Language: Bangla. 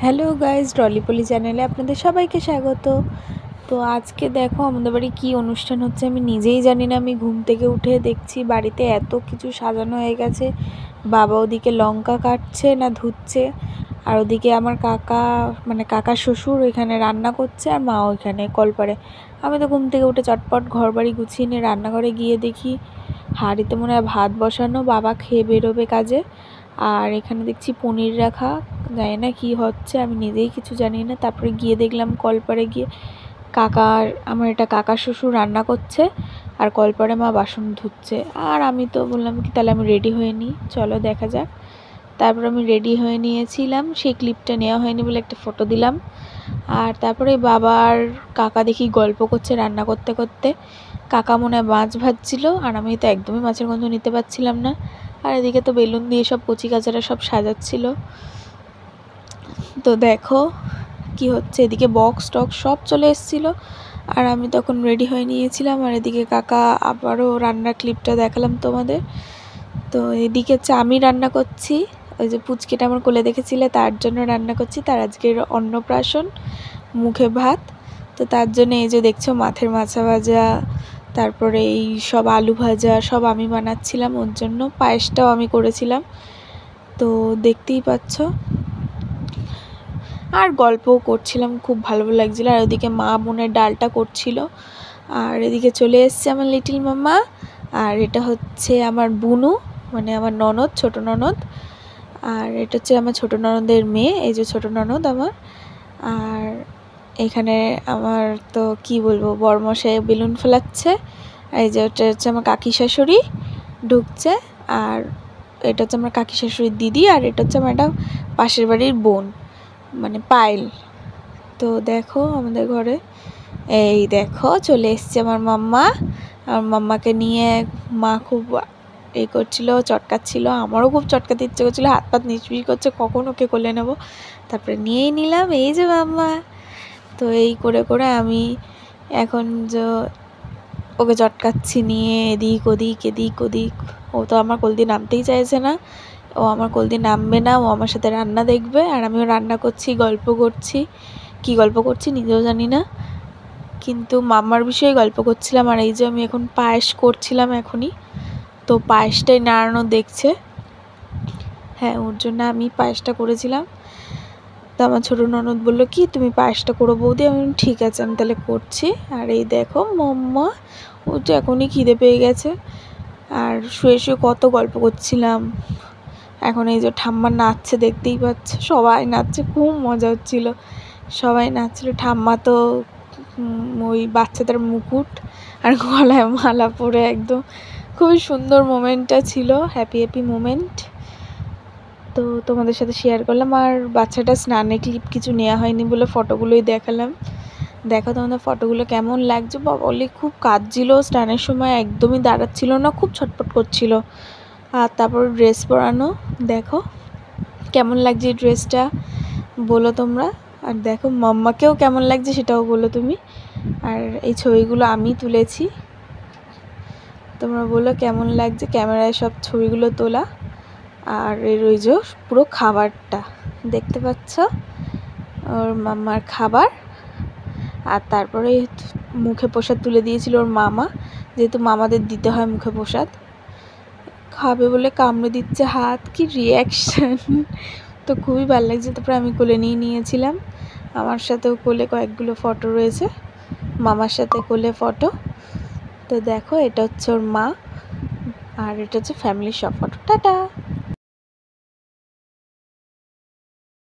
হ্যালো গাইজ, ডলিপলি চ্যানেলে আপনাদের সবাইকে স্বাগত। তো আজকে দেখো আমাদের বাড়ি কী অনুষ্ঠান হচ্ছে আমি নিজেই জানি না। আমি ঘুম থেকে উঠে দেখছি বাড়িতে এত কিছু সাজানো হয়ে গেছে। বাবা ওদিকে লঙ্কা কাটছে না ধুচ্ছে, আর ওদিকে আমার কাকা শ্বশুর এখানে রান্না করছে, আর মা ওইখানে কলপারে। আমি তো ঘুম থেকে উঠে চটপট ঘর বাড়ি গুছিয়ে নিয়ে রান্নাঘরে গিয়ে দেখি হাঁড়িতে মনে হয় ভাত বসানো, বাবা খেয়ে বেরোবে কাজে। আর এখানে দেখছি পনির রাখা, জানি না কি হচ্ছে, আমি নিজেই কিছু জানি না। তারপরে গিয়ে দেখলাম কলপারে গিয়ে আমার কাকা শ্বশুর রান্না করছে, আর কলপারে মা বাসন ধুচ্ছে। আর আমি তো বললাম কি তাহলে আমি রেডি হয়ে নিই, চলো দেখা যাক। তারপর আমি রেডি হয়ে নিয়েছিলাম, সেই ক্লিপটা নেওয়া হয়নি বলে একটা ফটো দিলাম। আর তারপরে বাবার কাকা দেখি গল্প করছে রান্না করতে করতে। কাকা মনে হয় মাছ ভাজছিল, আর আমি তো একদমই মাছের গন্ধ নিতে পারছিলাম না। আর এদিকে তো বেলুন দিয়ে সব কচি কাচারা সব সাজাচ্ছিল। তো দেখো কি হচ্ছে, এদিকে বক্স টক্স সব চলে এসেছিলো, আর আমি তখন রেডি হয়ে নিয়েছিলাম। আর এদিকে কাকা আবারও রান্নার ক্লিপটা দেখালাম তোমাদের। তো এদিকে হচ্ছে আমি রান্না করছি, ওই যে পুচকিটা আমার কোলে দেখেছিলে তার জন্য রান্না করছি, তার আজকের অন্নপ্রাশন, মুখে ভাত। তো তার জন্য এই যে দেখছো মাছের মাথা ভাজা, তারপরে এই সব আলু ভাজা সব আমি বানাচ্ছিলাম, ওর জন্য পায়েসটাও আমি করেছিলাম, তো দেখতেই পাচ্ছ। আর গল্পও করছিলাম, খুব ভালো লাগছিলো। আর ওদিকে মা বোনের ডালটা করছিল। আর এদিকে চলে এসছে আমার লিটিল মাম্মা, আর এটা হচ্ছে আমার বুনু, মানে আমার ননদ, ছোট ননদ। আর এটা হচ্ছে আমার ছোট ননদের মেয়ে, এই যে ছোট ননদ আমার। আর এখানে আমার তো কি বলবো, বরমশাই বেলুন ফেলাচ্ছে। এই যে ওটা হচ্ছে আমার কাকি শাশুড়ি ঢুকছে, আর এটা হচ্ছে আমার কাকি শাশুড়ির দিদি, আর এটা হচ্ছে আমার একটা পাশের বাড়ির বোন, মানে পায়েল। তো দেখো আমাদের ঘরে এই দেখো চলে এসছে আমার মাম্মা। আমার মাম্মাকে নিয়ে মা খুব এই করছিল, চটকাচ্ছিল। আমারও খুব চটকাতে ইচ্ছে করছিলো, হাত পাত নিচবিচ করছে কখন ওকে কোলে নেবো। তারপরে নিয়েই নিলাম, এই যে মাম্মা। তো এই করে করে আমি এখন যে ওকে চটকাচ্ছি নিয়ে এদিক ওদিক। ও তো আমার কোল দিয়ে নামতেই চাইছে না, ও আমার কোল দিয়ে নামবে না, ও আমার সাথে রান্না দেখবে। আর আমিও রান্না করছি, গল্প করছি, কি গল্প করছি নিজেও জানি না, কিন্তু মাম্মার বিষয়ে গল্প করছিলাম। আর এই যে আমি এখন পায়েস করছিলাম এখনই, তো পায়েসটাই নাড়ানো দেখছে। হ্যাঁ, ওর জন্য আমি পায়েসটা করেছিলাম। তো আমার ছোটো ননদ বললো কি তুমি পায়েসটা করো বৌদি, আমি ঠিক আছে আমি তাহলে করছি। আর এই দেখো মাম্মা, ও তো এখনই খিদে পেয়ে গেছে। আর শুয়ে শুয়ে কত গল্প করছিলাম। এখন এই যে ঠাম্মা নাচছে, দেখতেই পাচ্ছ, সবাই নাচছে, খুব মজা হচ্ছিল, সবাই নাচছিল। ঠাম্মা তো ওই বাচ্চাদের মুকুট আর গলায় মালা পরে একদম খুবই সুন্দর মোমেন্টটা ছিল, হ্যাপি মোমেন্ট। তো তোমাদের সাথে শেয়ার করলাম। আর বাচ্চাটা স্নানে ক্লিপ কিছু নেওয়া হয়নি বলে ফটোগুলোই দেখালাম। দেখো তোমাদের ফটোগুলো কেমন লাগছে। বলি খুব কাঁদছিল স্নানের সময়, একদমই দাঁড়াচ্ছিল না, খুব ছটফট করছিল। আর তারপর ড্রেস পরানো, দেখো কেমন লাগছে এই ড্রেসটা বলো তোমরা। আর দেখো মাম্মাকেও কেমন লাগছে সেটাও বলো তুমি। আর এই ছবিগুলো আমি তুলেছি, তোমরা বলো কেমন লাগছে, ক্যামেরায় সব ছবিগুলো তোলা। আর এর ওই যে পুরো খাবারটা দেখতে পাচ্ছ, ওর মাম্মার খাবার। আর তারপরে মুখে প্রসাদ তুলে দিয়েছিল ওর মামা, যেহেতু মামাদের দিতে হয় মুখে প্রসাদ। খাবে বলে কামড়ে দিচ্ছে হাত, কি রিয়াকশান, তো খুবই ভালো লাগছে। তারপরে আমি কোলে নিয়েছিলাম, আমার সাথেও কোলে কয়েকগুলো ফটো রয়েছে, মামার সাথে কোলে ফটো। তো দেখো এটা হচ্ছে ওর মা, আর এটা হচ্ছে ফ্যামিলির সব ফটো। টাটা।